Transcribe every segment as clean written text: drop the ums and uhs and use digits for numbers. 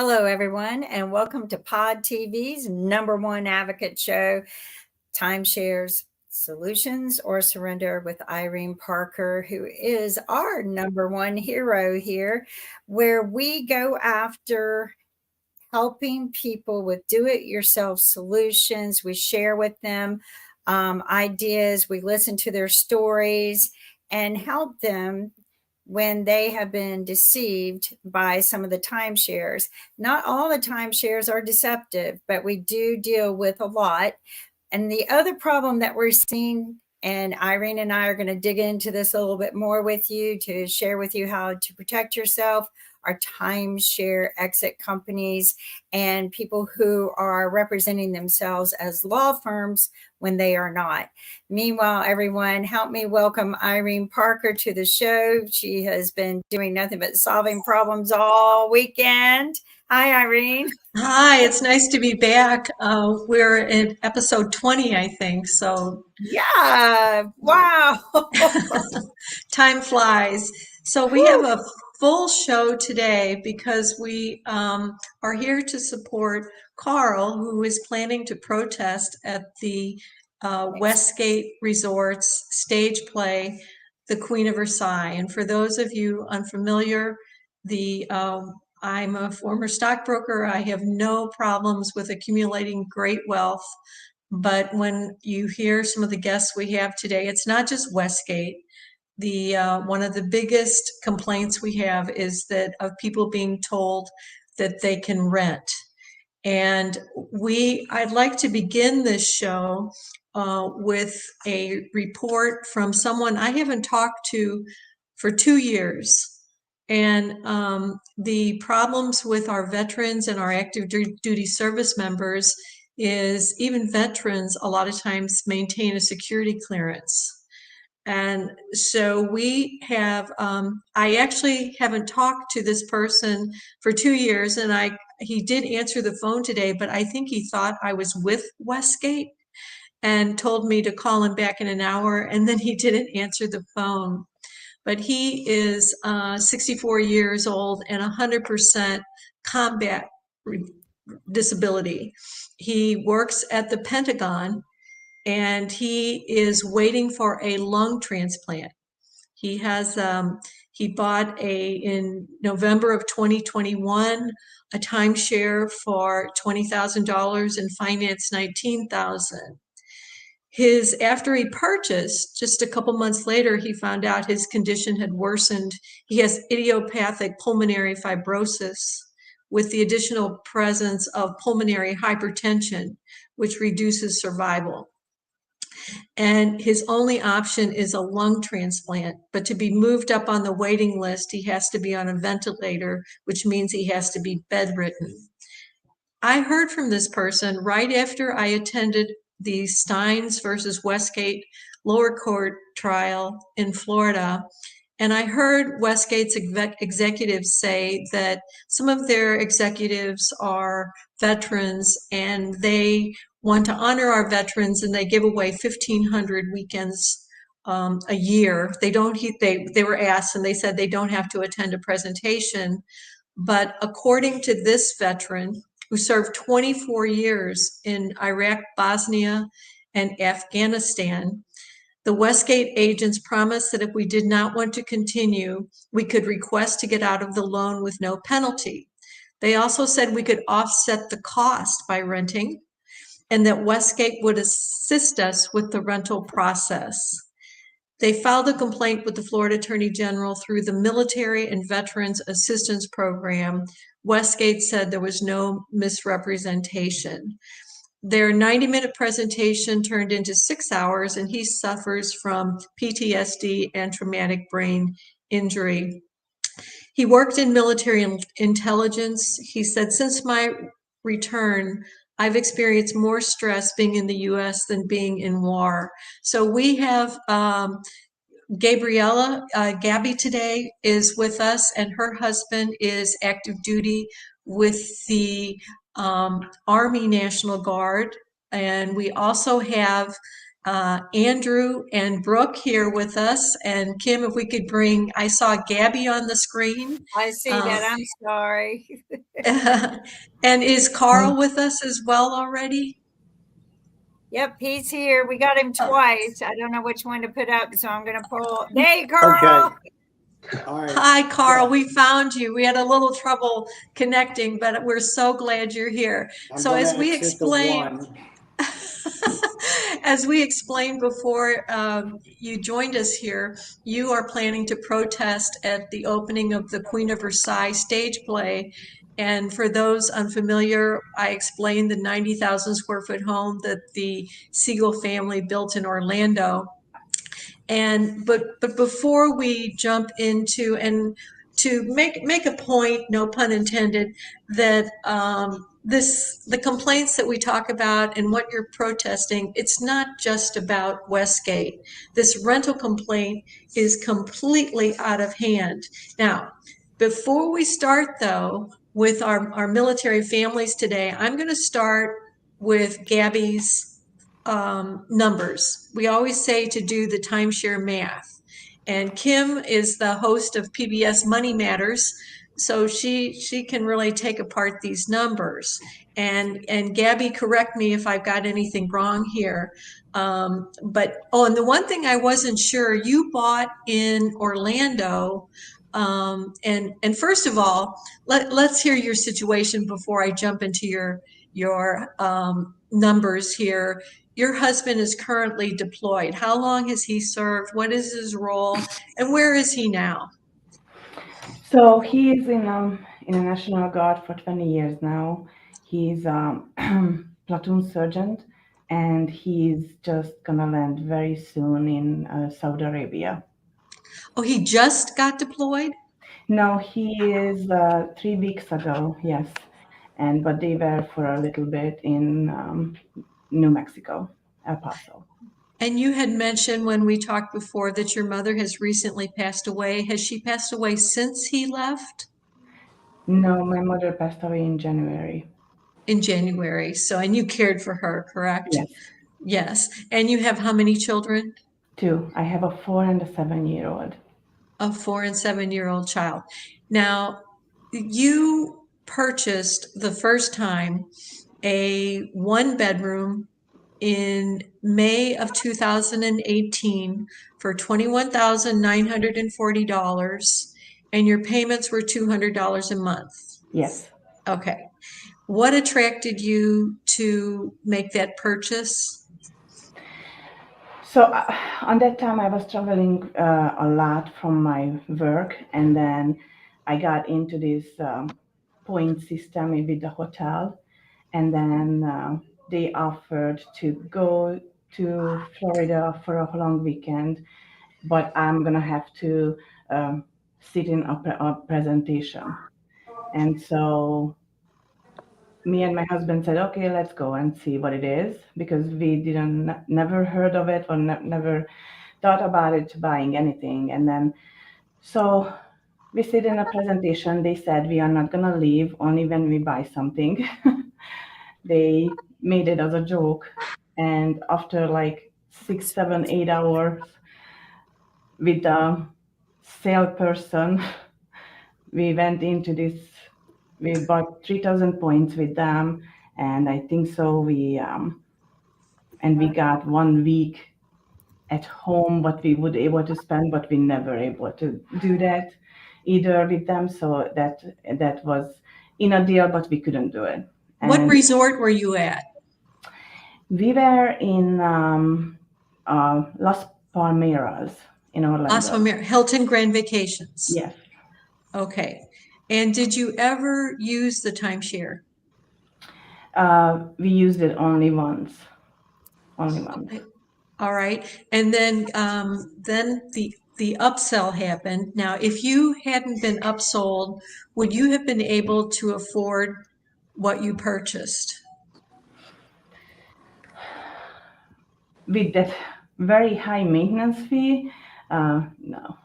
Hello, everyone, and welcome to Pod TV's #1 advocate show, Timeshares, Solutions or Surrender with Irene Parker, who is our #1 hero here, where we go after helping people with do-it-yourself solutions. We share with them ideas, we listen to their stories, and help them when they have been deceived by some of the timeshares. Not all the timeshares are deceptive, but we do deal with a lot. And the other problem that we're seeing, and Irene and I are going to dig into this a little bit more with you to share with you how to protect yourself, are timeshare exit companies and people who are representing themselves as law firms when they are not. Meanwhile, everyone, help me welcome Irene Parker to the show. She has been doing nothing but solving problems all weekend. Hi, Irene. Hi, it's nice to be back. We're in episode 20, I think, so Yeah, wow. time flies. So we have a full show today because we are here to support Carl, who is planning to protest at the Westgate Resort's stage play, The Queen of Versailles. And for those of you unfamiliar, I'm a former stockbroker. I have no problems with accumulating great wealth. But when you hear some of the guests we have today, it's not just Westgate. One of the biggest complaints we have is that of people being told that they can rent. And I'd like to begin this show with a report from someone I haven't talked to for 2 years. And the problems with our veterans and our active duty service members is even veterans a lot of times maintain a security clearance. And so I actually haven't talked to this person for 2 years, and he did answer the phone today, but I think he thought I was with Westgate and told me to call him back in an hour, and then he didn't answer the phone. But he is 64 years old and 100% combat disability. He works at the Pentagon, and he is waiting for a lung transplant. He bought in November of 2021 a timeshare for $20,000 and financed $19,000. After he purchased, just a couple months later, he found out his condition had worsened. He has idiopathic pulmonary fibrosis with the additional presence of pulmonary hypertension, which reduces survival. And his only option is a lung transplant. But to be moved up on the waiting list, he has to be on a ventilator, which means he has to be bedridden. I heard from this person right after I attended the Steins versus Westgate lower court trial in Florida. And I heard Westgate's executives say that some of their executives are veterans and they want to honor our veterans, and they give away 1,500 weekends a year. They were asked, and they said they don't have to attend a presentation. But according to this veteran, who served 24 years in Iraq, Bosnia, and Afghanistan, the Westgate agents promised that if we did not want to continue, we could request to get out of the loan with no penalty. They also said we could offset the cost by renting, and that Westgate would assist us with the rental process. They filed a complaint with the Florida Attorney General through the Military and Veterans Assistance Program. Westgate said there was no misrepresentation. Their 90-minute presentation turned into 6 hours, and he suffers from PTSD and traumatic brain injury. He worked in military intelligence. He said, since my return, I've experienced more stress being in the U.S. than being in war. So we have Gabby today is with us, and her husband is active duty with the Army National Guard. And we also have Andrew and Brooke here with us. And Kim, if we could bring, I saw Gabby on the screen. I see that. I'm sorry. And is Carl with us as well already? Yep, he's here. We got him Oh, twice. I don't know which one to put up, so I'm going to pull. There you, Okay. Carl. All right. hi, Carl. Yeah. We found you. We had a little trouble connecting, but we're so glad you're here. I'm So gonna as we exit the explained, one. as we explained before you joined us here, you are planning to protest at the opening of the Queen of Versailles stage play. And for those unfamiliar, I explained the 90,000 square foot home that the Siegel family built in Orlando. And but before we jump into, and to make a point, no pun intended, that the complaints that we talk about and what you're protesting, it's not just about Westgate. This rental complaint is completely out of hand. Now, before we start though with our military families today, I'm going to start with Gabby's numbers. We always say to do the timeshare math. And Kim is the host of PBS Money Matters, so she can really take apart these numbers. And Gabby, correct me if I've got anything wrong here. But and the one thing I wasn't sure, you bought in Orlando. And first of all, let's hear your situation before I jump into your numbers here. Your husband is currently deployed. How long has he served? What is his role? And where is he now? So he is in a National Guard for 20 years now. He's platoon sergeant, and he's just gonna land very soon in Saudi Arabia. Oh, he just got deployed? No, he is 3 weeks ago, yes, but they were for a little bit in New Mexico, El Paso. And you had mentioned when we talked before that your mother has recently passed away. Has she passed away since he left? No, my mother passed away in January. In January. So, and you cared for her, correct? Yes. Yes. And you have how many children? 2. I have a 4 and a 7-year-old. A 4 and 7-year-old child. Now, you purchased the first time a 1-bedroom in May of 2018 for $21,940, and your payments were $200 a month. Yes. Okay. What attracted you to make that purchase? So on that time, I was traveling a lot from my work, and then I got into this point system with the hotel, and then they offered to go to Florida for a long weekend, but I'm gonna have to sit in a presentation, and so me and my husband said, okay, let's go and see what it is, because we never heard of it or never thought about it buying anything. And then, so we sit in a presentation. They said we are not going to leave only when we buy something. They made it as a joke. And after like 6, 7, 8 hours with the salesperson, we went into this. We bought 3,000 points with them, and I think so. We got 1 week at home, what we would able to spend, but we never able to do that either with them. So that was in a deal, but we couldn't do it. What resort were you at? We were in Las Palmeras in Orlando. Las Palmeras, Hilton Grand Vacations. Yes. Okay. And did you ever use the timeshare? We used it only once. Only once. Okay. All right. And then the upsell happened. Now, if you hadn't been upsold, would you have been able to afford what you purchased? With that very high maintenance fee, no.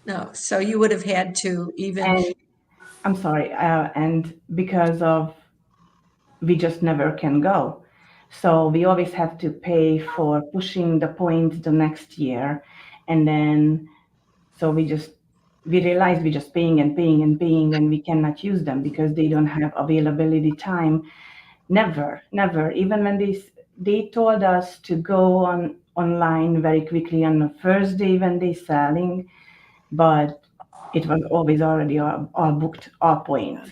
No. So you would have had to even. And I'm sorry, and because of we just never can go. So we always have to pay for pushing the points the next year. And then, so we realize we're just paying and paying and paying, and we cannot use them because they don't have availability time. Never, never. Even when they told us to go online very quickly on the first day when they selling, but it was always already all booked, all points.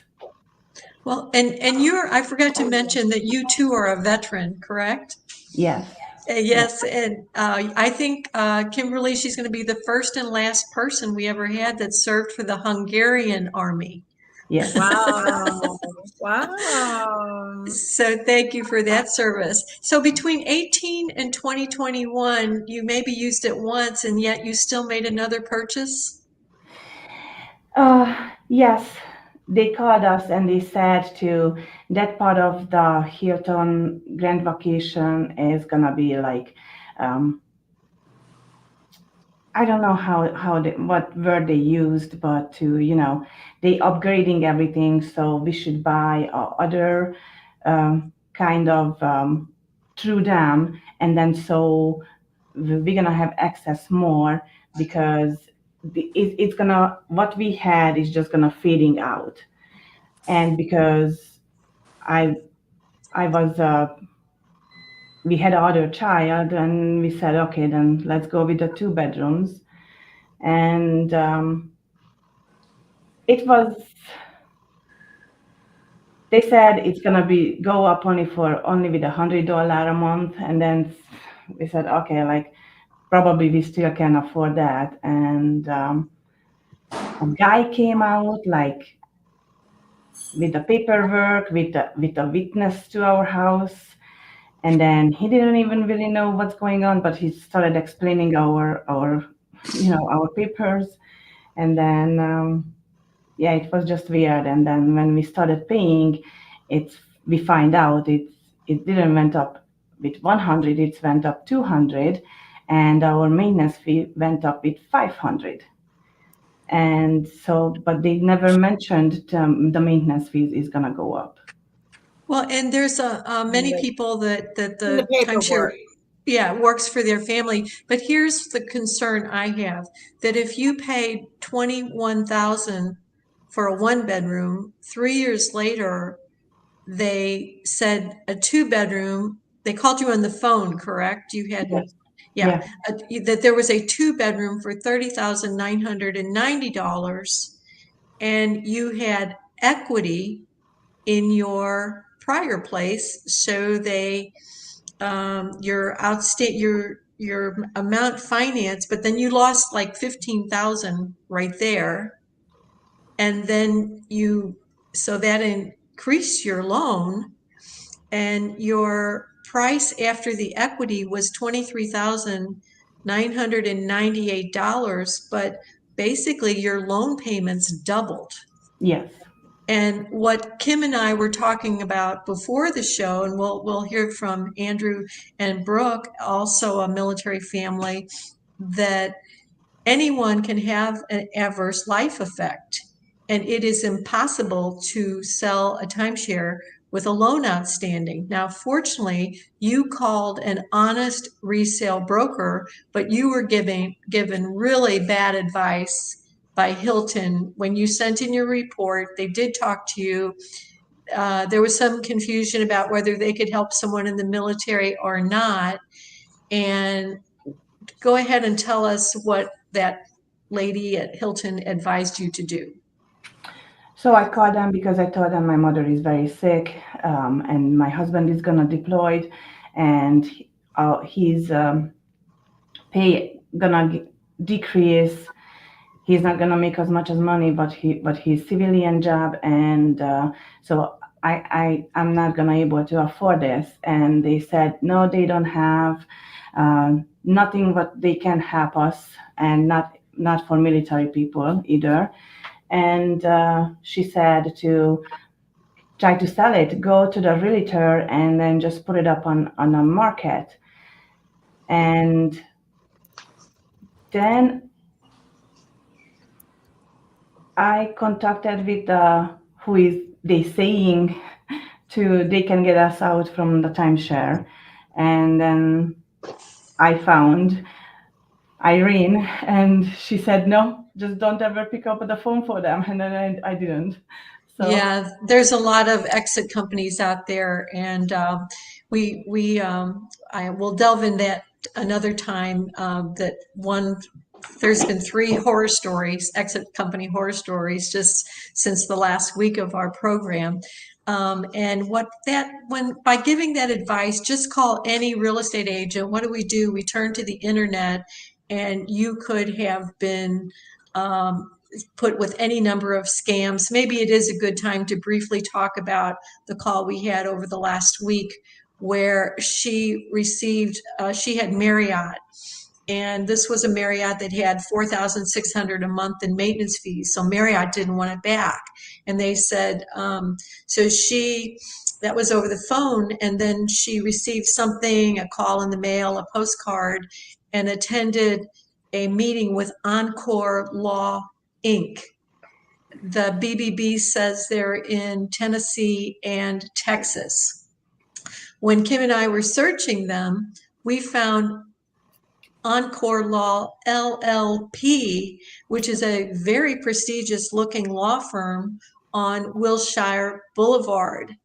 Well, and I forgot to mention that you too are a veteran, correct? Yes. Yes, and I think Kimberly, she's going to be the first and last person we ever had that served for the Hungarian army. Yes. Wow. Wow. So thank you for that service. So between 18 and 2021, you maybe used it once and yet you still made another purchase? Yes, they called us and they said to that part of the Hilton Grand Vacation is gonna be like, um, I don't know how what word they used, but to they upgrading everything, so we should buy other kind of through them, and then so we're gonna have access more because it's gonna what we had is just gonna fading out, and because I I was we had other child and we said okay then let's go with the 2 bedrooms and it was they said it's gonna be go up only with $100 a month, and then we said okay, like probably we still can afford that, and a guy came out like with the paperwork with a witness to our house, and then he didn't even really know what's going on, but he started explaining our our papers, and then yeah, it was just weird. And then when we started paying, it's we find out it didn't went up with 100, it went up 200, and our maintenance fee went up with 500. And so, but they never mentioned the maintenance fees is gonna go up. Well, and there's many people that In the the timeshare, paperwork. yeah, works for their family. But here's the concern I have, that if you paid 21,000 for a 1 bedroom, 3 years later, they said a 2 bedroom, they called you on the phone, correct? You hadn't, Yes. yeah, Yeah. that there was a 2 bedroom for $30,990, and you had equity in your prior place, so they your outstate your amount financed, but then you lost like 15,000 right there, and then you so that increased your loan, and your price after the equity was $23,998, but basically your loan payments doubled. Yes. And what Kim and I were talking about before the show, and we'll hear from Andrew and Brooke, also a military family, that anyone can have an adverse life effect, and it is impossible to sell a timeshare with a loan outstanding. Now, fortunately, you called an honest resale broker, but you were given really bad advice by Hilton when you sent in your report. They did talk to you. There was some confusion about whether they could help someone in the military or not. And go ahead and tell us what that lady at Hilton advised you to do. So I called them because I told them my mother is very sick, and my husband is gonna deployed, and he's pay gonna decrease. He's not gonna make as much as money, but he's civilian job, and so I'm not gonna able to afford this. And they said no, they don't have nothing, but they can help us, and not for military people either. And she said to try to sell it, go to the realtor, and then just put it up on a market. And then I contacted with who is they saying they can get us out from the timeshare. And then I found Irene, and she said, no, just don't ever pick up the phone for them. And then I didn't. So Yeah, there's a lot of exit companies out there, and I will delve in that another time. There's been 3 horror stories, exit company horror stories, just since the last week of our program. And by giving that advice, just call any real estate agent. What do? We turn to the internet, and you could have been put with any number of scams. Maybe it is a good time to briefly talk about the call we had over the last week where she had Marriott, and this was a Marriott that had $4,600 a month in maintenance fees. So Marriott didn't want it back. And they said, that was over the phone. And then she received something, a call in the mail, a postcard, and attended a meeting with Encore Law Inc. The BBB says they're in Tennessee and Texas. When Kim and I were searching them, we found Encore Law LLP, which is a very prestigious looking law firm on Wilshire Boulevard.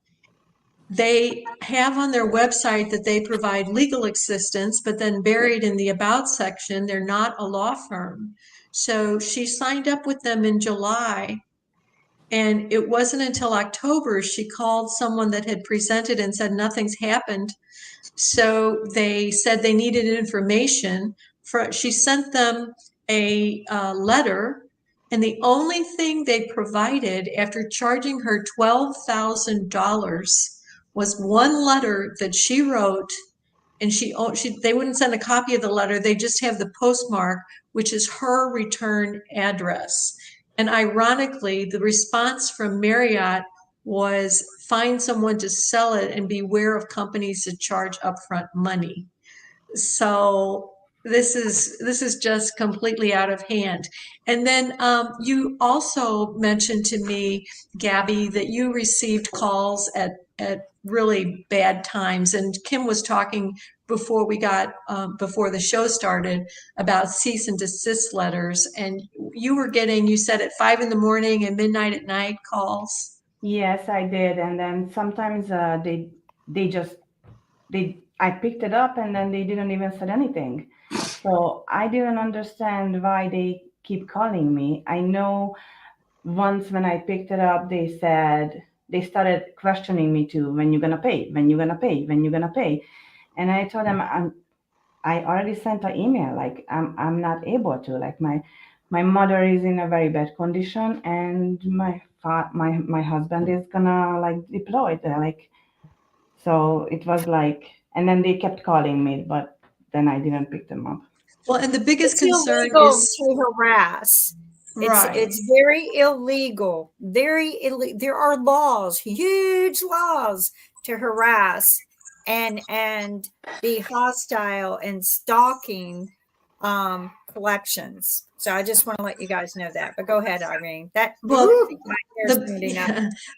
They have on their website that they provide legal assistance, but then buried in the About section, they're not a law firm. So she signed up with them in July, and it wasn't until October she called someone that had presented and said nothing's happened. So they said they needed information. She sent them a letter, and the only thing they provided after charging her $12,000 was one letter that she wrote, and they wouldn't send a copy of the letter. They just have the postmark, which is her return address. And ironically, the response from Marriott was find someone to sell it and beware of companies that charge upfront money. So this is just completely out of hand. And then you also mentioned to me, Gabby, that you received calls at really bad times. And Kim was talking before before the show started about cease and desist letters. And you said at 5 a.m. and midnight at night calls. yes, I did. And then sometimes I picked it up and then they didn't even say anything. So I didn't understand why they keep calling me. I know once when I picked it up, they started questioning me too. When you gonna pay? When you gonna pay? When you gonna pay? And I told them I already sent an email. Like I'm not able to. Like my mother is in a very bad condition, and my husband is gonna like deploy. Like so it was like, and then they kept calling me, but then I didn't pick them up. Well, and the biggest It's concern illegal is to harass. right. It's very illegal. There are laws, huge laws, to harass and be hostile and stalking collections. So I just want to let you guys know that. But go ahead, Irene. Well, My hair's standing up.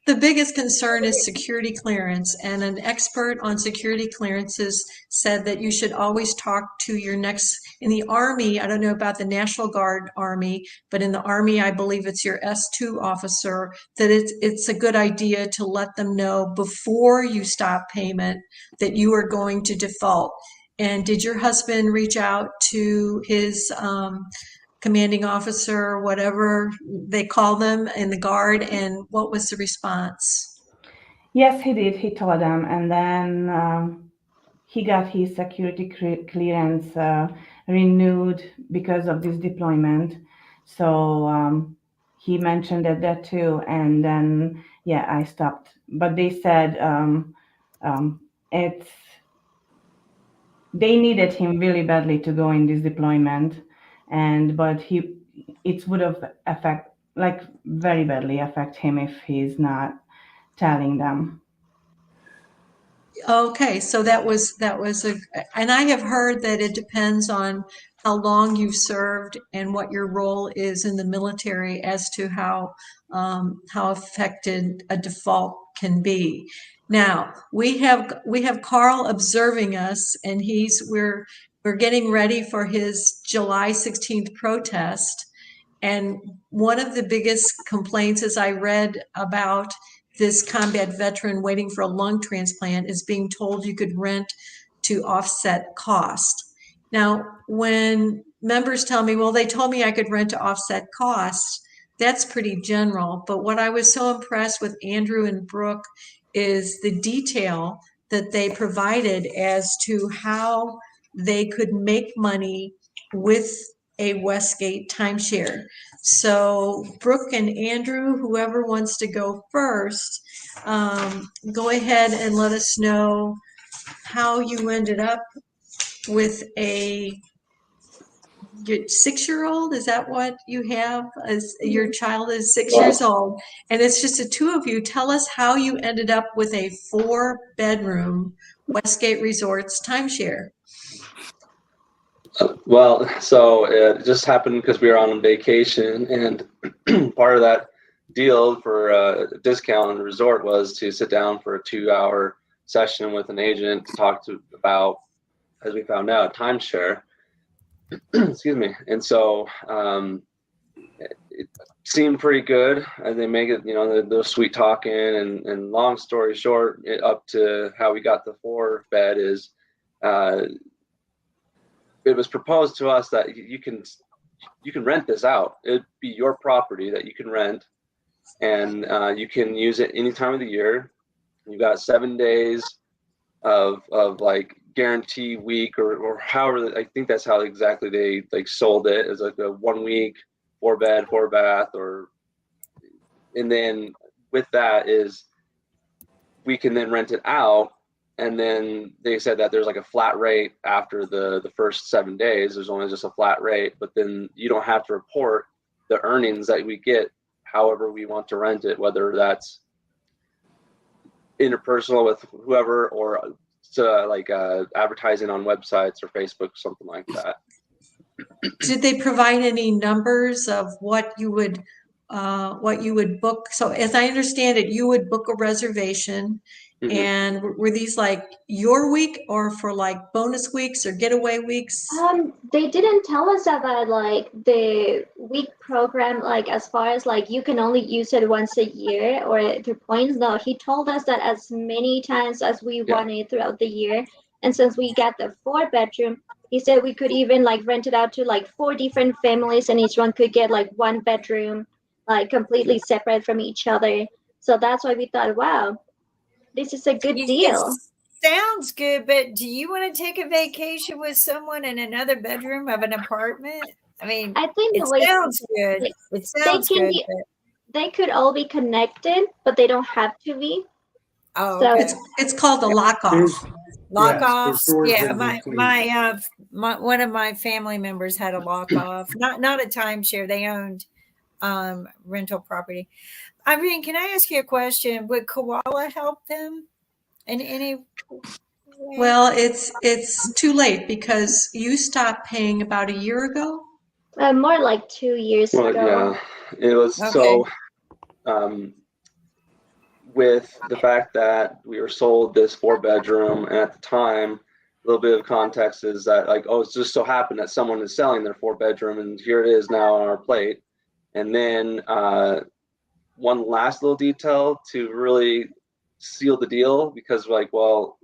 the biggest concern is security clearance, and an expert on security clearances said that you should always talk to in the Army. I don't know about the National Guard Army, but in the Army, I believe it's your S2 officer, that it's a good idea to let them know before you stop payment that you are going to default. And did your husband reach out to his commanding officer, whatever they call them in the Guard, and what was the response? Yes, he did. He told them, and then he got his security clearance renewed because of this deployment. So he mentioned that too, and then yeah, I stopped. But they said it's they needed him really badly to go in this deployment, and but it would have very badly affect him if he's not telling them. Okay, so that was and I have heard that it depends on how long you've served and what your role is in the military as to how affected a default can be. Now we have Carl observing us, and we're getting ready for his July 16th protest. And one of the biggest complaints, as I read about this combat veteran waiting for a lung transplant, is being told you could rent to offset cost. Now, when members tell me, well, they told me I could rent to offset costs, that's pretty general. But what I was so impressed with Andrew and Brooke is the detail that they provided as to how they could make money with a Westgate timeshare. So Brooke and Andrew, whoever wants to go first, go ahead and let us know how you ended up with a 6-year-old. Is that what you have? As your child is 6 years old, and it's just the two of you. Tell us how you ended up with a 4-bedroom Westgate Resorts timeshare. Well, so it just happened because we were on vacation, and part of that deal for a discount on the resort was to sit down for a 2-hour session with an agent to talk about, as we found out, timeshare. Excuse me. And so it seemed pretty good, and they make it, they're sweet talking, and long story short, up to how we got the 4-bed is. It was proposed to us that you can rent this out. It'd be your property that you can rent, and you can use it any time of the year. You got 7 days of like guarantee week, or however. I think that's how exactly they like sold it, as like a 1 week, 4-bed, 4-bath, and then with that is we can then rent it out. And then they said that there's like a flat rate after the first 7 days. There's only just a flat rate, but then you don't have to report the earnings that we get however we want to rent it, whether that's interpersonal with whoever, or advertising on websites or Facebook, something like that. Did they provide any numbers of what you would book? So as I understand it, you would book a reservation. Mm-hmm. And were these like your week, or for like bonus weeks or getaway weeks? They didn't tell us about like the week program, like as far as like you can only use it once a year or through points. No, he told us that as many times as we wanted throughout the year. And since we got the 4-bedroom, he said we could even like rent it out to like 4 different families, and each one could get like 1 bedroom, like completely separate from each other. So that's why we thought, wow, this is a good deal. Sounds good, but do you want to take a vacation with someone in another bedroom of an apartment? I mean, I think it sounds good. It sounds good. They could all be connected, but they don't have to be. Oh, so okay. It's called a lock-off. Lock-offs. Yeah, my one of my family members had a lock-off. Not a timeshare. They owned rental property. Irene, can I ask you a question? Would Koala help them in any way? Well, it's too late because you stopped paying about a year ago. More like 2 years ago. Yeah, it was okay. So. With the fact that we were sold this 4-bedroom, and at the time, a little bit of context is that like, oh, it's just so happened that someone is selling their 4-bedroom, and here it is now on our plate. And then one last little detail to really seal the deal, because like, well,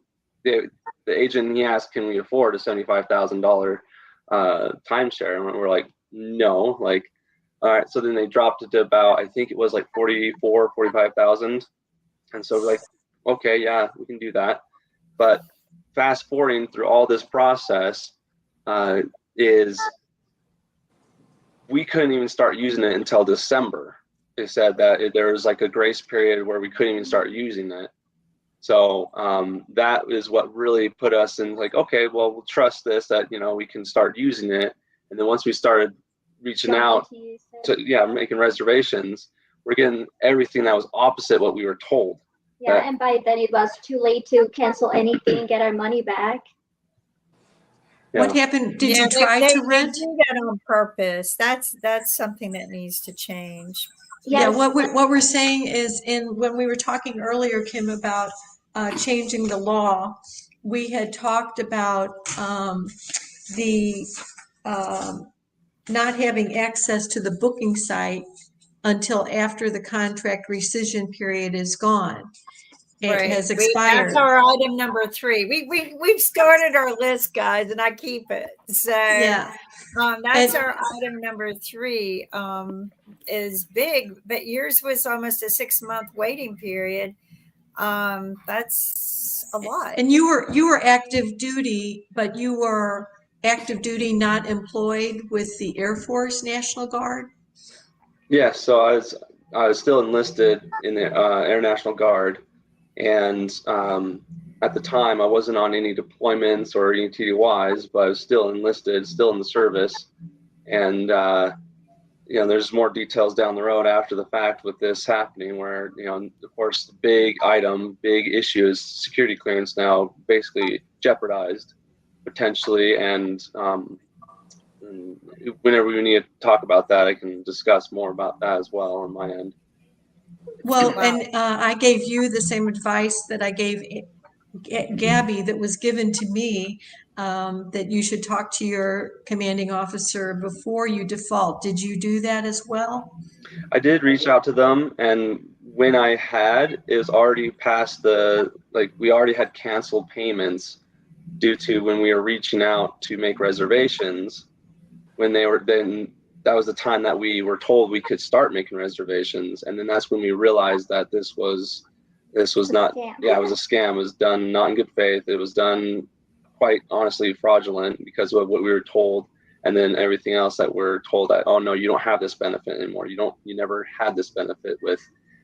the agent, he asked, can we afford a $75,000 timeshare? And we're like, no. Like, all right. So then they dropped it to about, I think it was like 45,000. And so we're like, okay, yeah, we can do that. But fast forwarding through all this process is we couldn't even start using it until December. They said that there was like a grace period where we couldn't even start using it. So that is what really put us in like, okay, well, we'll trust this, that, we can start using it. And then once we started reaching out to making reservations, we're getting everything that was opposite what we were told. Yeah, and by then it was too late to cancel anything and get our money back. Yeah. What happened? Did you try to rent? They do that on purpose. That's something that needs to change. Yes. Yeah, what we're saying is, when we were talking earlier, Kim, about changing the law, we had talked about the not having access to the booking site until after the contract rescission period is gone. It has expired. That's our item number 3. We've started our list, guys, and I keep it. So Yeah. that's our item number 3. Is big, but yours was almost a 6-month waiting period. That's a lot. And you were active duty, but you were active duty not employed with the Air Force National Guard? Yeah, so I was still enlisted in the Air National Guard, and at the time I wasn't on any deployments or any TDYs, but I was still enlisted, still in the service. And you know, there's more details down the road after the fact with this happening, where, you know, of course, the big issue is security clearance now basically jeopardized potentially. And whenever we need to talk about that, I can discuss more about that as well on my end. Well, and I gave you the same advice that I gave Gabby, that was given to me, that you should talk to your commanding officer before you default. Did you do that as well? I did reach out to them, and when I had, it was already past we already had canceled payments due to when we were reaching out to make reservations. When they were that was the time that we were told we could start making reservations, and then that's when we realized that this was not, yeah, it was a scam. It was done not in good faith. It was done quite honestly fraudulent because of what we were told, and then everything else that we're told that, oh no, you don't have this benefit anymore. You never had this benefit with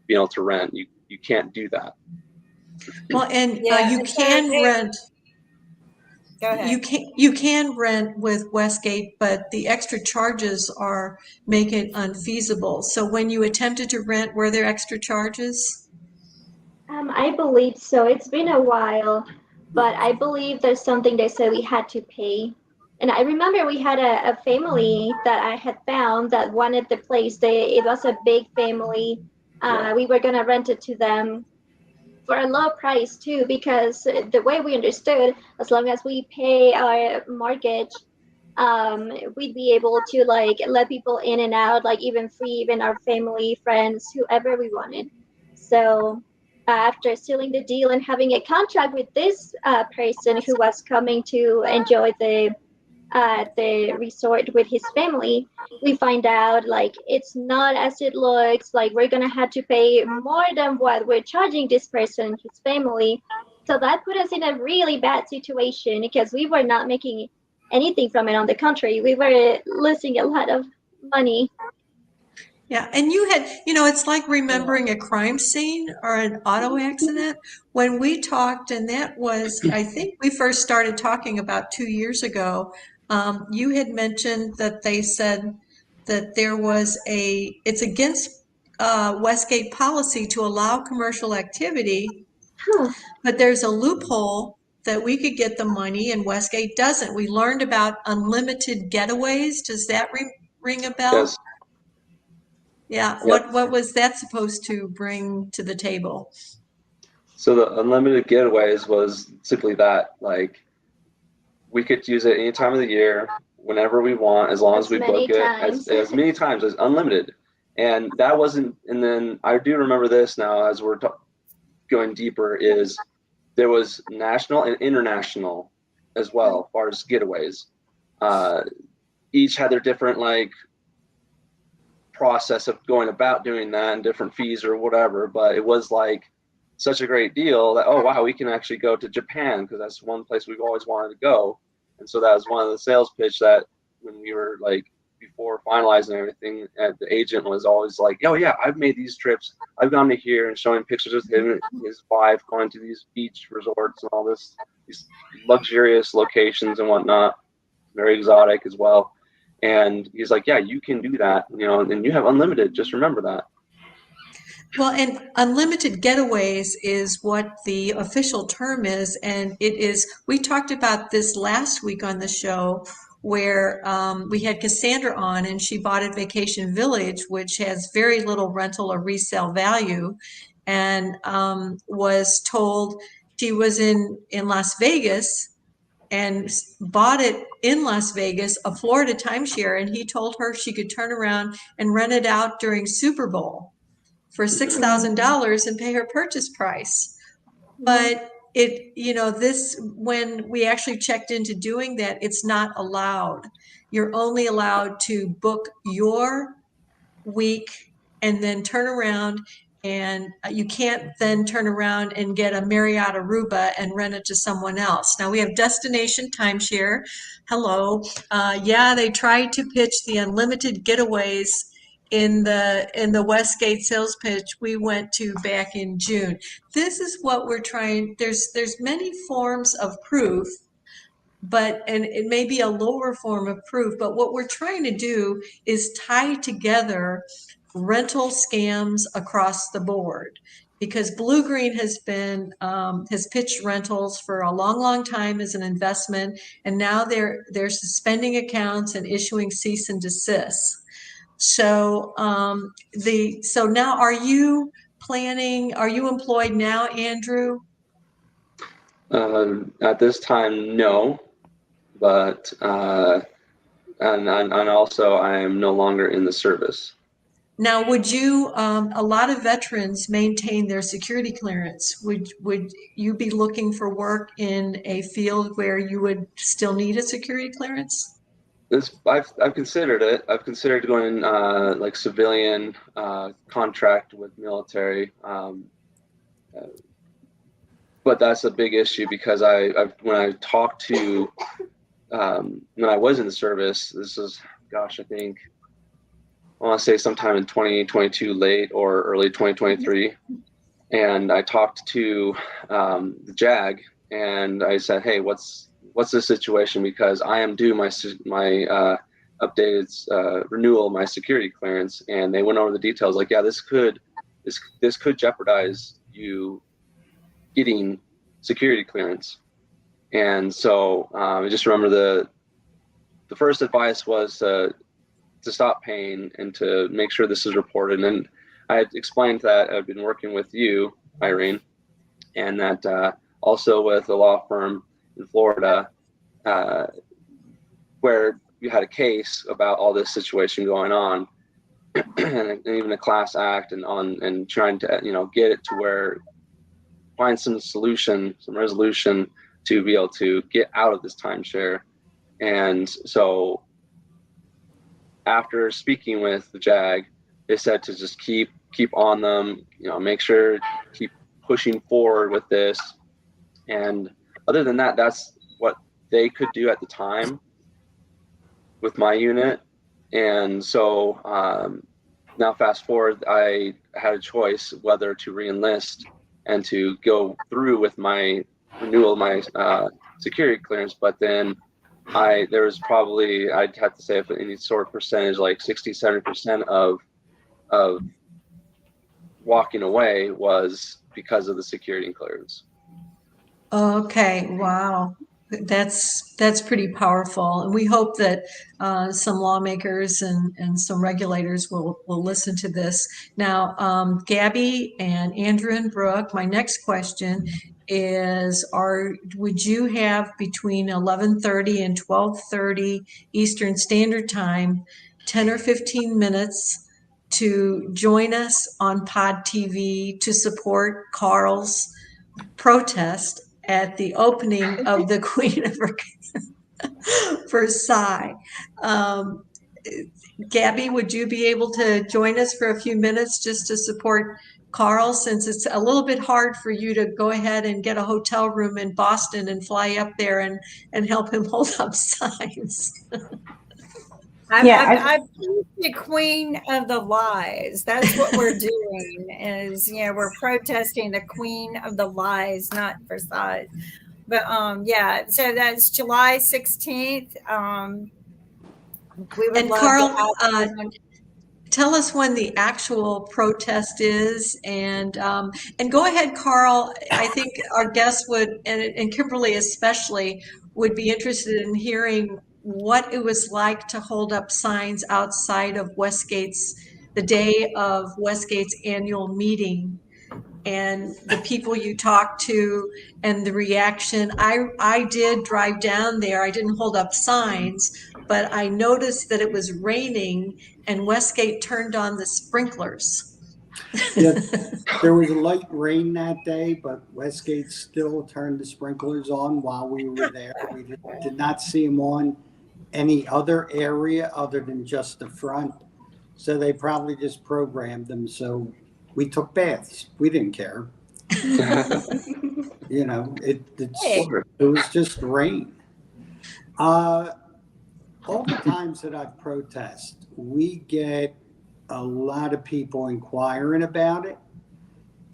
being able to rent. You can't do that. Well, and you can rent. Go ahead. You can rent with Westgate, but the extra charges make it unfeasible. So when you attempted to rent, were there extra charges? I believe so. It's been a while, but I believe there's something they said we had to pay. And I remember we had a family that I had found that wanted the place. It was a big family. We were gonna rent it to them for a low price too, because the way we understood, as long as we pay our mortgage, we'd be able to like let people in and out, like even free, even our family, friends, whoever we wanted. So after sealing the deal and having a contract with this person who was coming to enjoy the resort with his family, we find out like it's not as it looks. Like we're gonna have to pay more than what we're charging this person and his family. So that put us in a really bad situation because we were not making anything from it. On the contrary, we were losing a lot of money. Yeah, and you had, it's like remembering a crime scene or an auto accident. When we talked, and that was, I think we first started talking about 2 years ago, you had mentioned that they said that it's against Westgate policy to allow commercial activity, but there's a loophole that we could get the money and Westgate doesn't. We learned about unlimited getaways. Does that ring a bell? Yes. Yeah. Yep. What was that supposed to bring to the table? So the unlimited getaways was simply that, like, we could use it any time of the year, whenever we want, as long as we book it as many times as unlimited. And that wasn't, and then I do remember this now as we're going deeper, is there was national and international as well, as far as getaways. Each had their different process of going about doing that and different fees or whatever, but it was like such a great deal that, oh wow, we can actually go to Japan because that's one place we've always wanted to go. And so that was one of the sales pitch that when we were before finalizing everything, the agent was always like, oh yeah, I've made these trips, I've gone to here, and showing pictures of him and his wife going to these beach resorts and all these luxurious locations and whatnot, very exotic as well. And he's like, yeah, you can do that, and you have unlimited, just remember that. Well, and unlimited getaways is what the official term is. And we talked about this last week on the show where we had Cassandra on, and she bought at Vacation Village, which has very little rental or resale value, and was told she was in Las Vegas and bought it in Las Vegas, a Florida timeshare, and he told her she could turn around and rent it out during Super Bowl for $6,000 and pay her purchase price. But when we actually checked into doing that, it's not allowed. You're only allowed to book your week and then turn around, and you can't then turn around and get a Marriott Aruba and rent it to someone else. Now we have destination timeshare. Hello. They tried to pitch the unlimited getaways in the Westgate sales pitch we went to back in June. This is what we're trying. There's many forms of proof, and it may be a lower form of proof, but what we're trying to do is tie together rental scams across the board, because Blue Green has pitched rentals for a long time as an investment, and now they're suspending accounts and issuing cease and desist. So now are you employed now, Andrew? At this time, no, but and also I am no longer in the service. Now, would you? A lot of veterans maintain their security clearance. Would you be looking for work in a field where you would still need a security clearance? I've considered it. I've considered going like civilian contract with military, but that's a big issue because when I talked to when I was in the service, this is I think I want to say sometime in 2022 late or early 2023, and I talked to the JAG and I said, hey, what's the situation, because I am due my updated renewal, my security clearance, and they went over the details like, yeah, this could jeopardize you getting security clearance. And so I just remember the first advice was to stop paying and to make sure this is reported. And I had explained that I've been working with you, Irene, and that also with a law firm in Florida, where you had a case about all this situation going on, and even a class act, and trying to get it to where find some resolution to be able to get out of this timeshare. And so after speaking with the JAG, they said to just keep on them, make sure keep pushing forward with this. And other than that, that's what they could do at the time with my unit. And so now fast forward, I had a choice whether to re-enlist and to go through with my renewal of my security clearance, but then there was probably, I'd have to say, if any sort of percentage, like 60-70% of walking away was because of the security clearance. Okay, wow. That's pretty powerful. And we hope that some lawmakers and some regulators will listen to this. Now, Gabby and Andrew and Brooke, my next question is, would you have between 11:30 and 12:30 Eastern Standard Time, 10 or 15 minutes to join us on Pod TV to support Carl's protest at the opening of the Queen of Versailles? Gabby, would you be able to join us for a few minutes just to support Carl, since it's a little bit hard for you to go ahead and get a hotel room in Boston and fly up there and help him hold up signs? I've been the queen of the lies. That's what we're doing is, we're protesting the queen of the lies, not Versailles. But so that's July 16th. We would and love Carl, to have tell us when the actual protest is, and go ahead, Carl. I think our guests would, and Kimberly especially, would be interested in hearing what it was like to hold up signs outside of the day of Westgate's annual meeting. and the people you talked to and the reaction. I did drive down there. I didn't hold up signs, but I noticed that it was raining and Westgate turned on the sprinklers. Yeah, there was a light rain that day, but Westgate still turned the sprinklers on while we were there. We did not see them on any other area other than just the front. So they probably just programmed them. So we took baths. We didn't care. You know, it was just rain. All the times that I've protested, we get a lot of people inquiring about it.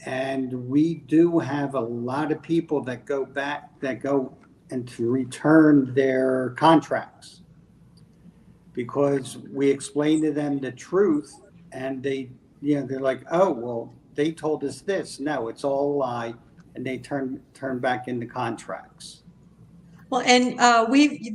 And we do have a lot of people that go and to return their contracts because we explain to them the truth and they're like, oh, well, they told us this. No, it's all a lie. And they turn back into contracts. Well, and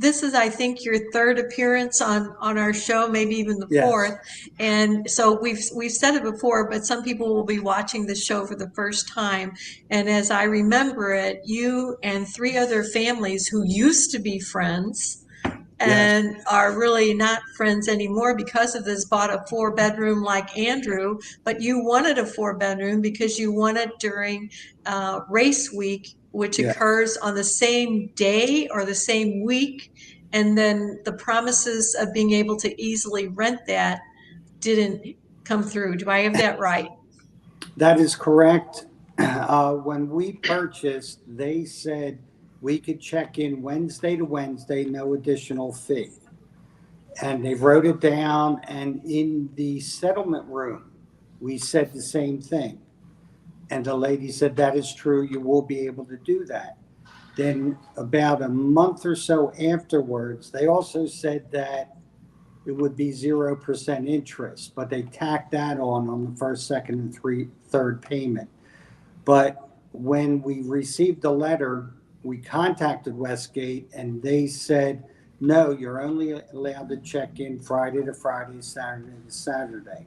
this is, I think, your third appearance on our show, maybe even the fourth. And so we've said it before, but some people will be watching the show for the first time. And as I remember it, you and 3 other families who used to be friends and are really not friends anymore because of this bought a 4-bedroom like Andrew, but you wanted a 4-bedroom because you wanted during race week, which occurs on the same day or the same week. And then the promises of being able to easily rent that didn't come through. Do I have that right? That is correct. When we purchased, they said we could check in Wednesday to Wednesday, no additional fee. And they wrote it down. And in the settlement room, we said the same thing. And the lady said, that is true. You will be able to do that. Then about a month or so afterwards, they also said that it would be 0% interest, but they tacked that on the first, second, and third payment. But when we received the letter, we contacted Westgate and they said, no, you're only allowed to check in Friday to Friday, Saturday to Saturday.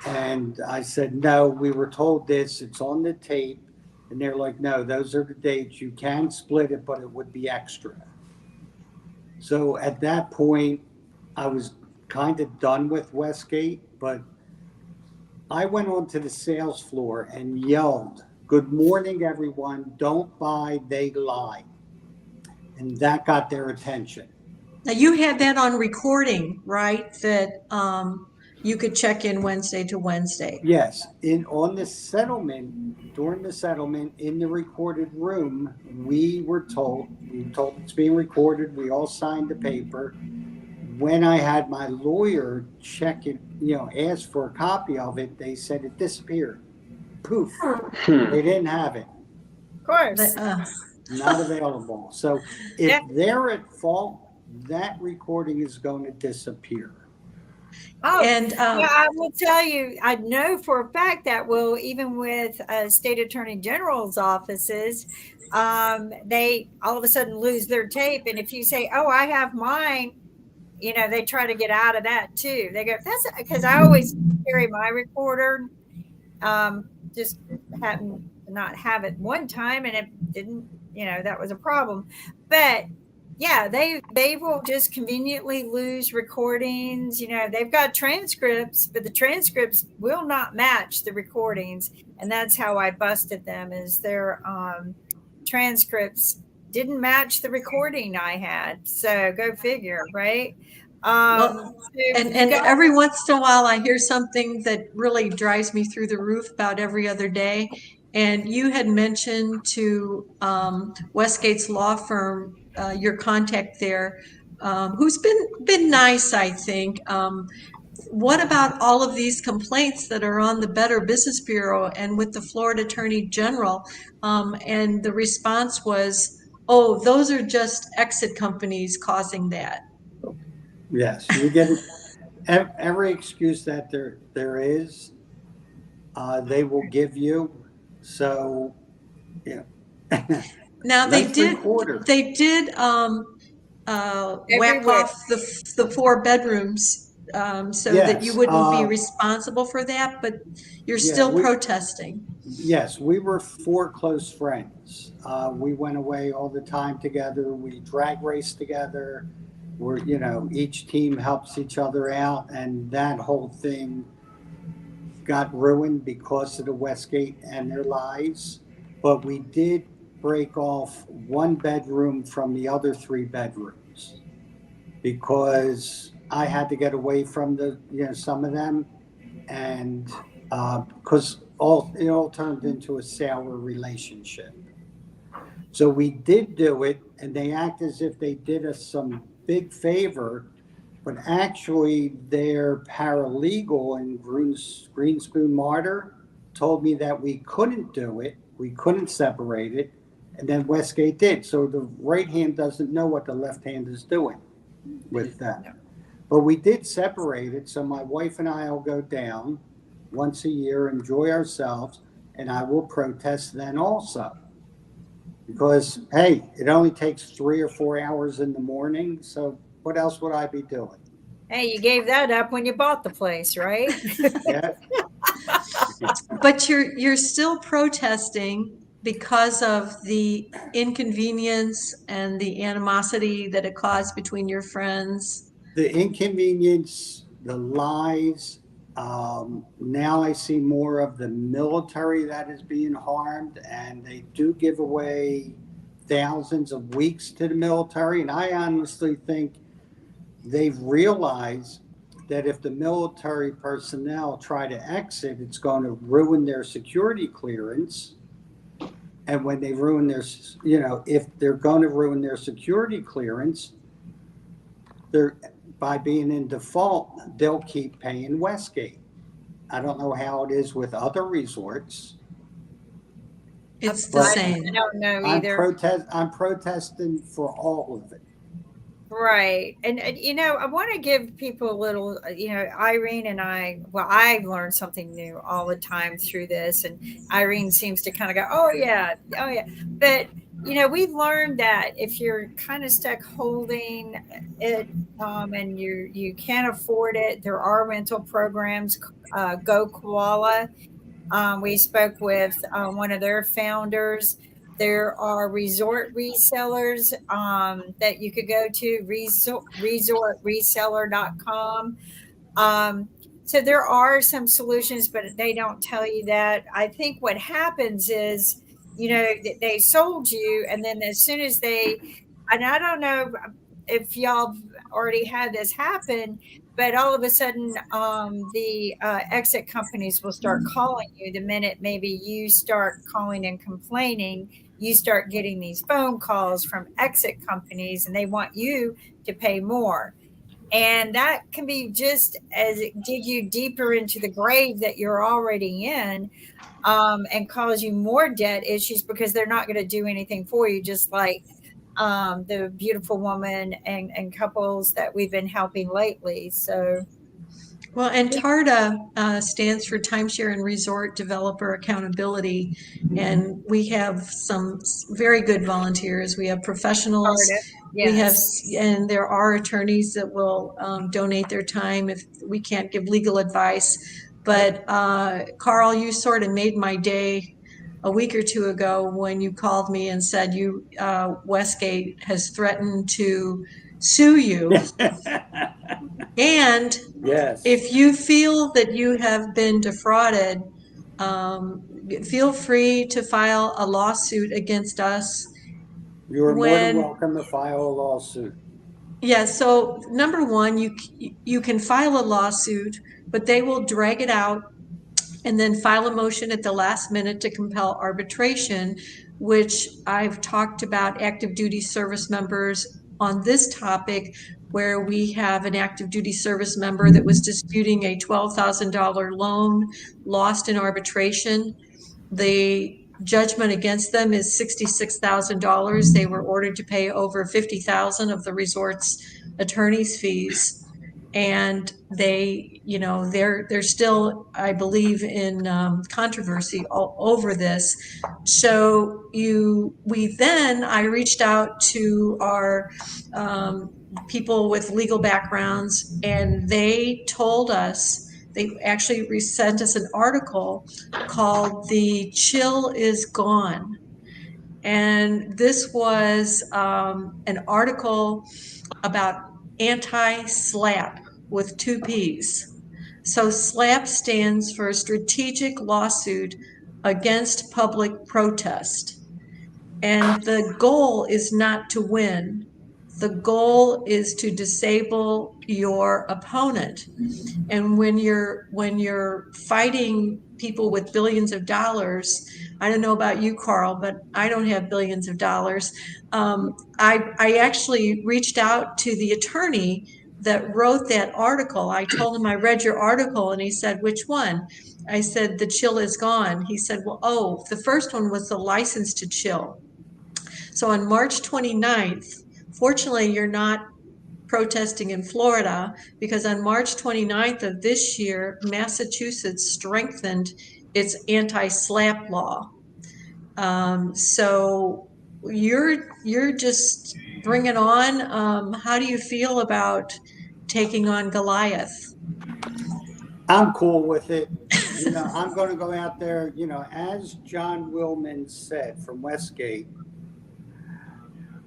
And I said, no, we were told this, it's on the tape. And they're like, no, those are the dates. You can split it, but it would be extra. So at that point, I was kind of done with Westgate, but I went onto the sales floor and yelled, good morning, everyone. Don't buy, they lie. And that got their attention. Now you had that on recording, right? That you could check in Wednesday to Wednesday. Yes. On the settlement, during the settlement in the recorded room, we were told it's being recorded. We all signed the paper. When I had my lawyer check it, ask for a copy of it, they said it disappeared. Poof. They didn't have it. Of course. Not available. So if they're at fault, that recording is going to disappear. Oh, and I will tell you, I know for a fact that even with state attorney general's offices, they all of a sudden lose their tape. And if you say, oh, I have mine, they try to get out of that too. They go, that's because I always carry my recorder, just happened to not have it one time and it didn't, that was a problem. But yeah, they will just conveniently lose recordings. They've got transcripts, but the transcripts will not match the recordings. And that's how I busted them, is their transcripts didn't match the recording I had. So go figure, right? And every once in a while I hear something that really drives me through the roof about every other day. And you had mentioned to Westgate's law firm, your contact there, who's been nice, I think. What about all of these complaints that are on the Better Business Bureau and with the Florida Attorney General? And the response was, oh, those are just exit companies causing that. Yes, you get every excuse that there is, they will give you. So, yeah. Now nice they recorder. did whack off the 4 bedrooms so that you Yes, wouldn't be responsible for that, but you're yeah, still protesting. yes, we were 4 close friends. We went away all the time together. We drag raced together. We're, each team helps each other out, and that whole thing got ruined because of the Westgate and their lies. But we did break off one bedroom from the other 3 bedrooms because I had to get away from some of them, and because it all turned into a sour relationship. So we did do it, and they act as if they did us some big favor, but actually their paralegal in Greenspoon Martyr told me that we couldn't do it, we couldn't separate it, and then Westgate did. So the right hand doesn't know what the left hand is doing with that. But we did separate it, so my wife and I will go down once a year, enjoy ourselves, and I will protest then also. Because, hey, it only takes 3 or 4 hours in the morning, so what else would I be doing? Hey, you gave that up when you bought the place, right? Yeah. But you're still protesting because of the inconvenience and the animosity that it caused between your friends. The inconvenience, the lies. Now I see more of the military that is being harmed, and they do give away thousands of weeks to the military. And I honestly think they've realized that if the military personnel try to exit, it's going to ruin their security clearance. And when they ruin their, if they're going to ruin their security clearance, they're by being in default, they'll keep paying Westgate. I don't know how it is with other resorts. It's the same. I don't know either. I'm protesting for all of it. Right. And I want to give people a little, Irene and I learned something new all the time through this. And Irene seems to kind of go, oh, yeah. Oh, yeah. But, we've learned that if you're kind of stuck holding it and you can't afford it, there are rental programs, Go Koala. We spoke with one of their founders. There are resort resellers that you could go to, resortreseller.com. So there are some solutions, but they don't tell you that. I think what happens is, they sold you, and then as soon as and I don't know if y'all already had this happen, but all of a sudden, the exit companies will start calling you the minute maybe you start calling and complaining. You start getting these phone calls from exit companies, and they want you to pay more. And that can be just as it dig you deeper into the grave that you're already in, and cause you more debt issues because they're not going to do anything for you, just like the beautiful woman and couples that we've been helping lately. So, well, and TARDA stands for Timeshare and Resort Developer Accountability, and we have some very good volunteers. We have professionals. yes. And there are attorneys that will donate their time if we can't give legal advice. But Carl, you sort of made my day a week or two ago when you called me and said Westgate has threatened to sue you. And yes, if you feel that you have been defrauded, feel free to file a lawsuit against us. You are more than welcome to file a lawsuit. Yeah, so number one, you can file a lawsuit, but they will drag it out and then file a motion at the last minute to compel arbitration, which I've talked about active duty service members on this topic, where we have an active duty service member that was disputing a $12,000 loan, lost in arbitration. The judgment against them is $66,000. They were ordered to pay over $50,000 of the resort's attorney's fees, and they're still, I believe, in controversy all over this. So I reached out to our people with legal backgrounds, and they told us, they actually sent us an article called "The Chill is Gone." And this was an article about anti-SLAPP with 2 P's. So SLAPP stands for Strategic Lawsuit Against Public Protest. And the goal is not to win. The goal is to disable your opponent. And when you're fighting people with billions of dollars, I don't know about you, Carl, but I don't have billions of dollars. I actually reached out to the attorney that wrote that article. I told him I read your article, and he said, "Which one?" I said, "The Chill is Gone." He said, "Well, oh, the first one was the license to chill." So on March 29th, fortunately, you're not protesting in Florida, because on March 29th of this year, Massachusetts strengthened its anti-SLAPP law. So you're just bring it on. How do you feel about taking on Goliath? I'm cool with it. I'm going to go out there, as John Willman said from Westgate,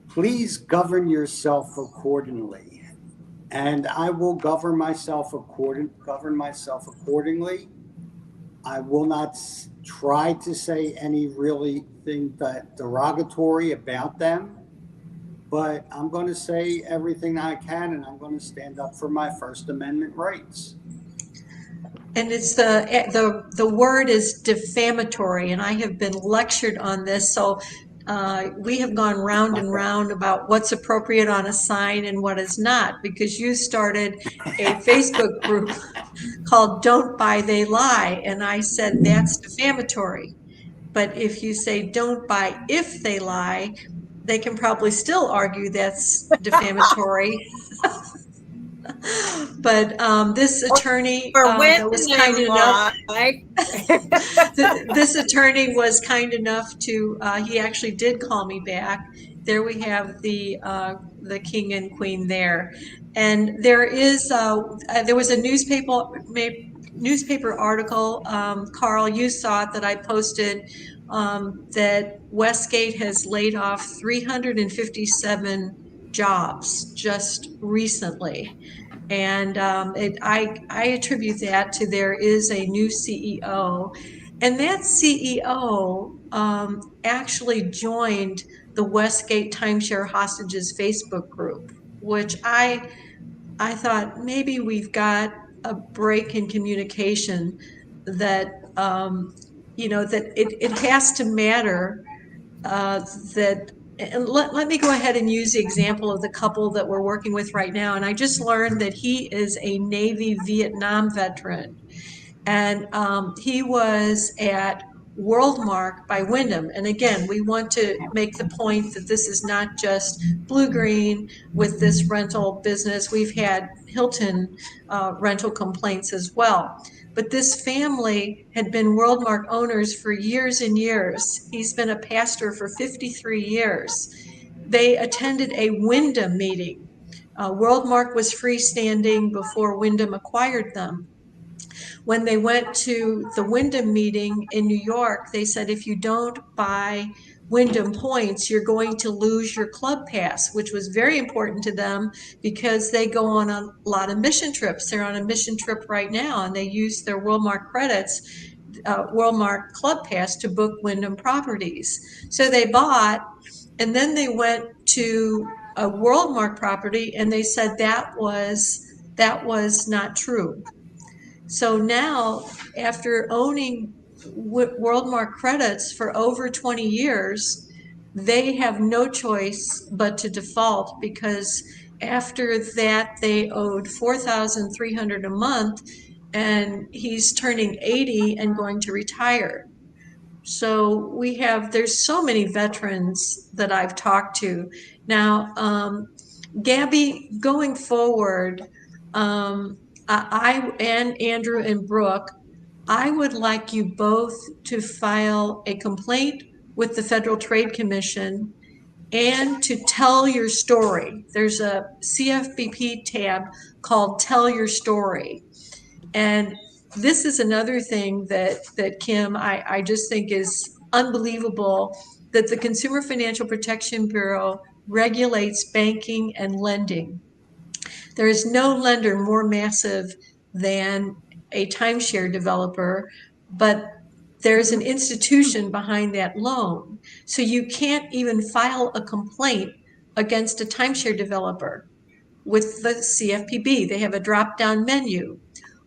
please govern yourself accordingly. And I will govern myself accordingly. I will not try to say any really thing that derogatory about them, but I'm going to say everything I can, and I'm going to stand up for my First Amendment rights. And it's the word is defamatory, and I have been lectured on this. So we have gone round and round about what's appropriate on a sign and what is not, because you started a Facebook group called "Don't Buy, They Lie," and I said that's defamatory. But if you say "Don't buy if they lie," they can probably still argue that's defamatory. But this attorney that was kind enough, this attorney was kind enough to, he actually did call me back. There we have the king and queen there. And there was a newspaper article, Carl, you saw it, that I posted, that Westgate has laid off 357 jobs just recently. And I attribute that to there is a new CEO, and that CEO actually joined the Westgate Timeshare Hostages Facebook group, which I thought maybe we've got a break in communication, that that it has to matter, that. And let me go ahead and use the example of the couple that we're working with right now. And I just learned that he is a Navy Vietnam veteran. And he was at Worldmark by Wyndham. And again, we want to make the point that this is not just blue-green with this rental business. We've had Hilton rental complaints as well. But this family had been Worldmark owners for years and years. He's been a pastor for 53 years. They attended a Wyndham meeting. Worldmark was freestanding before Wyndham acquired them. When they went to the Wyndham meeting in New York, they said, if you don't buy Wyndham points, you're going to lose your club pass, which was very important to them because they go on a lot of mission trips. They're on a mission trip right now, and they use their Worldmark credits, Worldmark club pass, to book Wyndham properties. So they bought, and then they went to a Worldmark property, and they said that was not true. So now, after owning Worldmark credits for over 20 years, they have no choice but to default, because after that they owed $4,300 a month, and he's turning 80 and going to retire. So there's so many veterans that I've talked to. Now, Gabby, going forward, I and Andrew and Brooke, I would like you both to file a complaint with the Federal Trade Commission and to tell your story. There's a CFBP tab called Tell Your Story. And this is another thing that Kim, I just think is unbelievable, that the Consumer Financial Protection Bureau regulates banking and lending. There is no lender more massive than a timeshare developer, but there's an institution behind that loan. So you can't even file a complaint against a timeshare developer with the CFPB. They have a drop-down menu.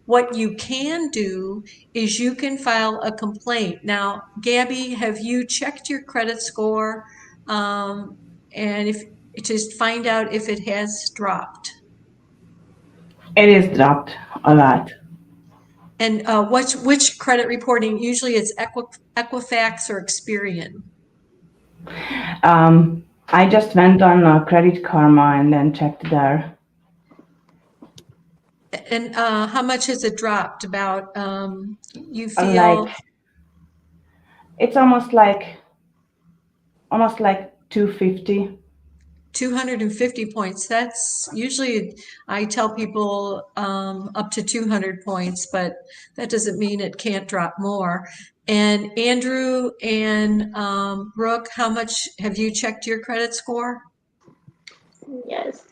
What you can do is you can file a complaint. Now, Gabby, have you checked your credit score? And if just find out if it has dropped. It is dropped a lot. And which credit reporting? Usually it's Equifax or Experian. I just went on Credit Karma and then checked there. And how much has it dropped? About you feel? Like it's almost like 250. 250 points. That's usually, I tell people up to 200 points, but that doesn't mean it can't drop more. And Andrew and Brooke, how much have you checked your credit score? Yes.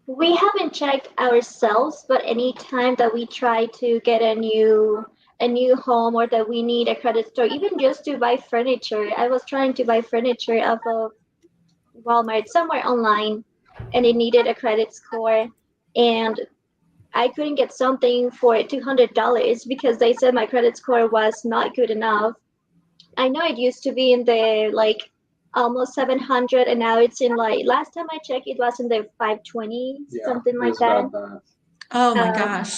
We haven't checked ourselves, but anytime that we try to get a new home or that we need a credit store, even just to buy furniture. I was trying to buy furniture off of Walmart somewhere online, and it needed a credit score, and I couldn't get something for $200 because they said my credit score was not good enough. I know it used to be in the like almost 700, and now it's in like last time I checked, it was in the 520, something like that. Oh my gosh.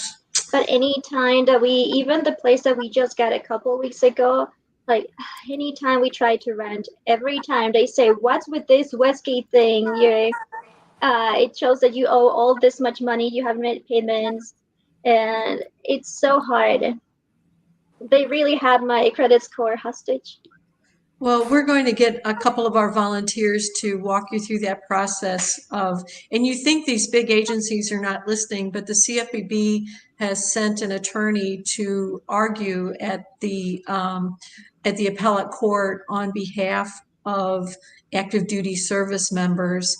But any time that even the place that we just got a couple weeks ago, like anytime we try to rent, every time they say, "What's with this Westgate thing? It shows that you owe all this much money, you haven't made payments," and it's so hard. They really had my credit score hostage. Well, we're going to get a couple of our volunteers to walk you through that process of, and you think these big agencies are not listening, but the CFPB has sent an attorney to argue at the appellate court on behalf of active duty service members.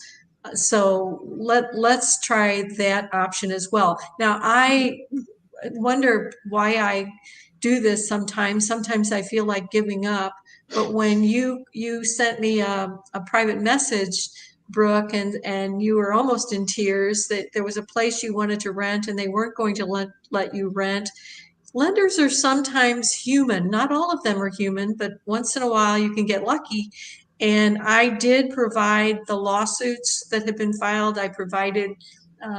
So let's try that option as well. Now, I wonder why I do this sometimes. Sometimes I feel like giving up. But when you sent me a private message, Brooke, and you were almost in tears that there was a place you wanted to rent and they weren't going to let you rent. Lenders are sometimes human. Not all of them are human, but once in a while you can get lucky. And I did provide the lawsuits that have been filed. I provided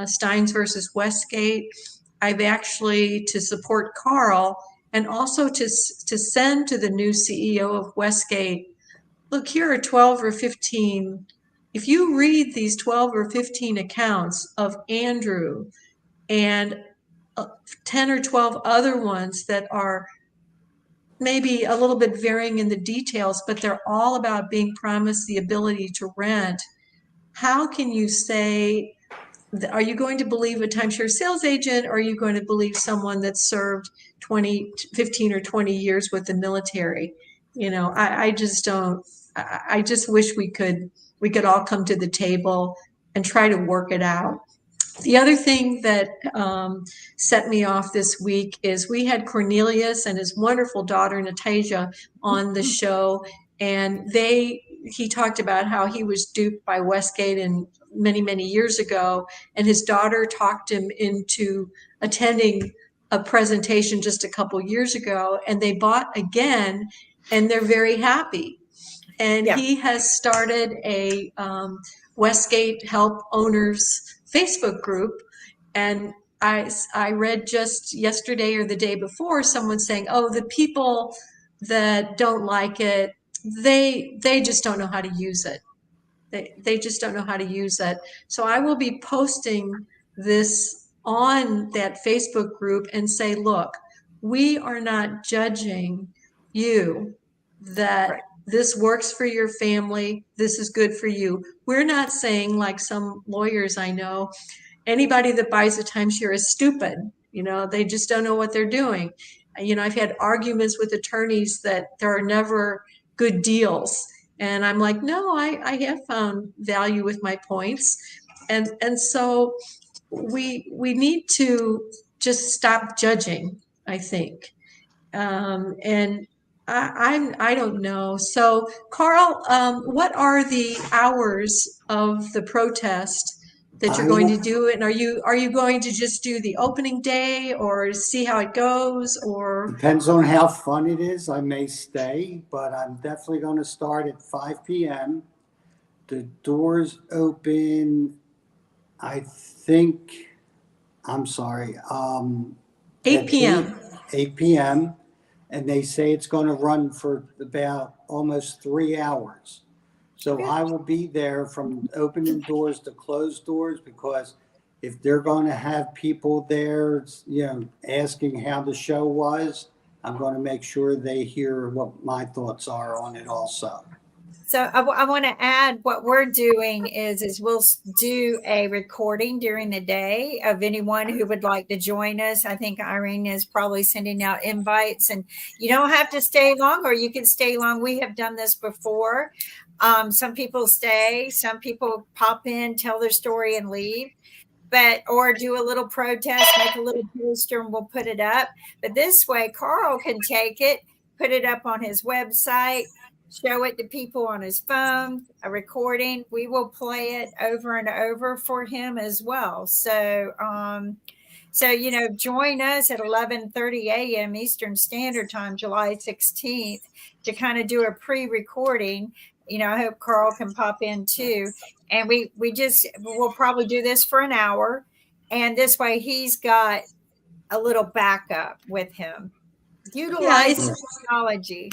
Steins versus Westgate. I've actually, to support Carl, and also to send to the new CEO of Westgate, look, here are 12 or 15. If you read these 12 or 15 accounts of Andrew and 10 or 12 other ones that are maybe a little bit varying in the details, but they're all about being promised the ability to rent, how can you say, are you going to believe a timeshare sales agent, or are you going to believe someone that served 15 or 20 years with the military? You know, I just don't, I just wish we could all come to the table and try to work it out. The other thing that set me off this week is we had Cornelius and his wonderful daughter Natasha on the show, and he talked about how he was duped by Westgate and many years ago, and his daughter talked him into attending a presentation just a couple years ago, and they bought again, and they're very happy. And he has started a Westgate Help Owners Facebook group, and I read just yesterday or the day before someone saying, "Oh, the people that don't like it, they just don't know how to use it. They just don't know how to use it." So I will be posting this on that Facebook group and say, "Look, we are not judging you that this works for your family. This is good for you. We're not saying, like some lawyers I know, anybody that buys a timeshare is stupid. They just don't know what they're doing. I've had arguments with attorneys that there are never good deals. And I'm like, no, I have found value with my points. And so we need to just stop judging, I think. And I don't know. So Carl, what are the hours of the protest that you're going to do? And are you going to just do the opening day or see how it goes, or? Depends on how fun it is. I may stay, but I'm definitely going to start at 5 p.m. The doors open, I think, I'm sorry, 8 at p.m. 8 p.m. And they say it's going to run for about almost 3 hours. So I will be there from opening doors to closed doors, because if they're going to have people there, asking how the show was, I'm going to make sure they hear what my thoughts are on it also. So I want to add, what we're doing is we'll do a recording during the day of anyone who would like to join us. I think Irene is probably sending out invites, and you don't have to stay long, or you can stay long. We have done this before. Some people stay, some people pop in, tell their story and leave. Or do a little protest, make a little poster, and we'll put it up. But this way, Carl can take it, put it up on his website, show it to people on his phone, a recording. We will play it over and over for him as well. So, join us at 11:30 a.m. Eastern Standard Time, July 16th, to kind of do a pre-recording. I hope Carl can pop in too. And we'll probably do this for an hour. And this way he's got a little backup with him. Utilize technology.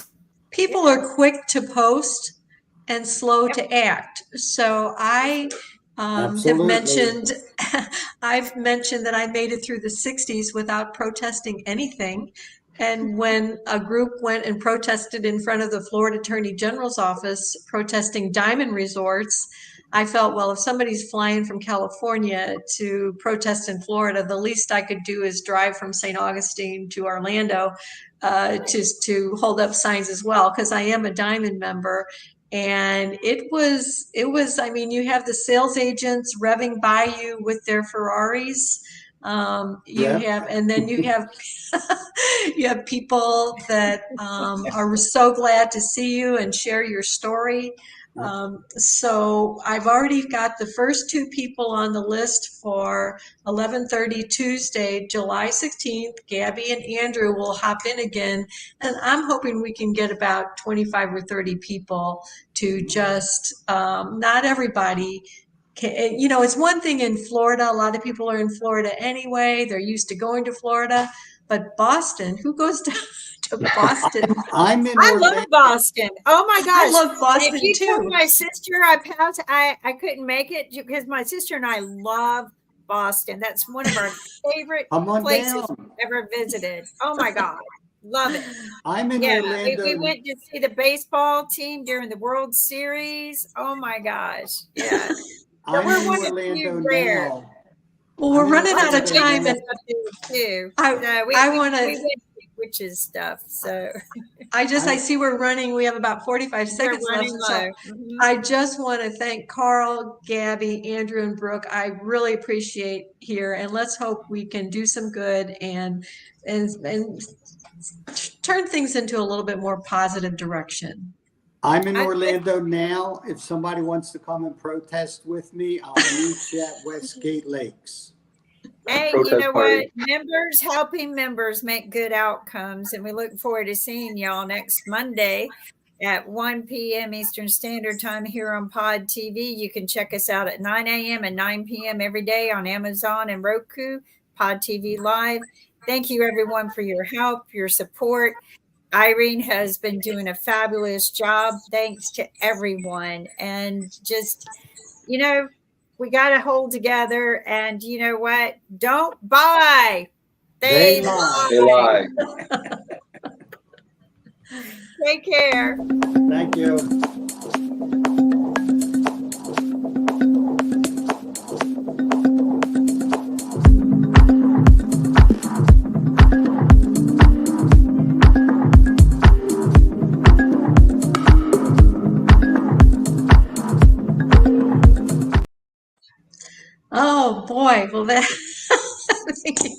People are quick to post and slow to act. So I have mentioned, I've mentioned that I made it through the 60s without protesting anything. And when a group went and protested in front of the Florida Attorney General's office, protesting diamond resorts, I felt, well, if somebody's flying from California to protest in Florida, the least I could do is drive from St. Augustine to Orlando to hold up signs as well, because I am a diamond member. And it was, you have the sales agents revving by you with their Ferraris. You have people that are so glad to see you and share your story. So I've already got the first 2 people on the list for 11:30 Tuesday, July 16th. Gabby and Andrew will hop in again, and I'm hoping we can get about 25 or 30 people to just, not everybody can, it's one thing in Florida. A lot of people are in Florida anyway. They're used to going to Florida, but Boston, who goes to Boston? I love Boston. Oh my gosh. I love Boston if you too. Told my sister I couldn't make it because my sister and I love Boston. That's one of our favorite places we've ever visited. Oh my God. Love it. I'm in Orlando. We went to see the baseball team during the World Series. Oh my gosh. Yeah. So I'm in Orlando now. Well, we're running out of time, and I want to witches stuff. So I see we're running. We have about 45 seconds left. So I just want to thank Carl, Gabby, Andrew, and Brooke. I really appreciate here, and let's hope we can do some good and turn things into a little bit more positive direction. I'm in Orlando now. If somebody wants to come and protest with me, I'll meet you at Westgate Lakes. Hey, you know what? Members helping members make good outcomes. And we look forward to seeing y'all next Monday at 1 p.m. Eastern Standard Time here on Pod TV. You can check us out at 9 a.m. and 9 p.m. every day on Amazon and Roku, Pod TV Live. Thank you, everyone, for your help, your support. Irene has been doing a fabulous job. Thanks to everyone. And just, we got to hold together. And you know what? Don't buy. They lie. They lie. Take care. Thank you. Oh boy, well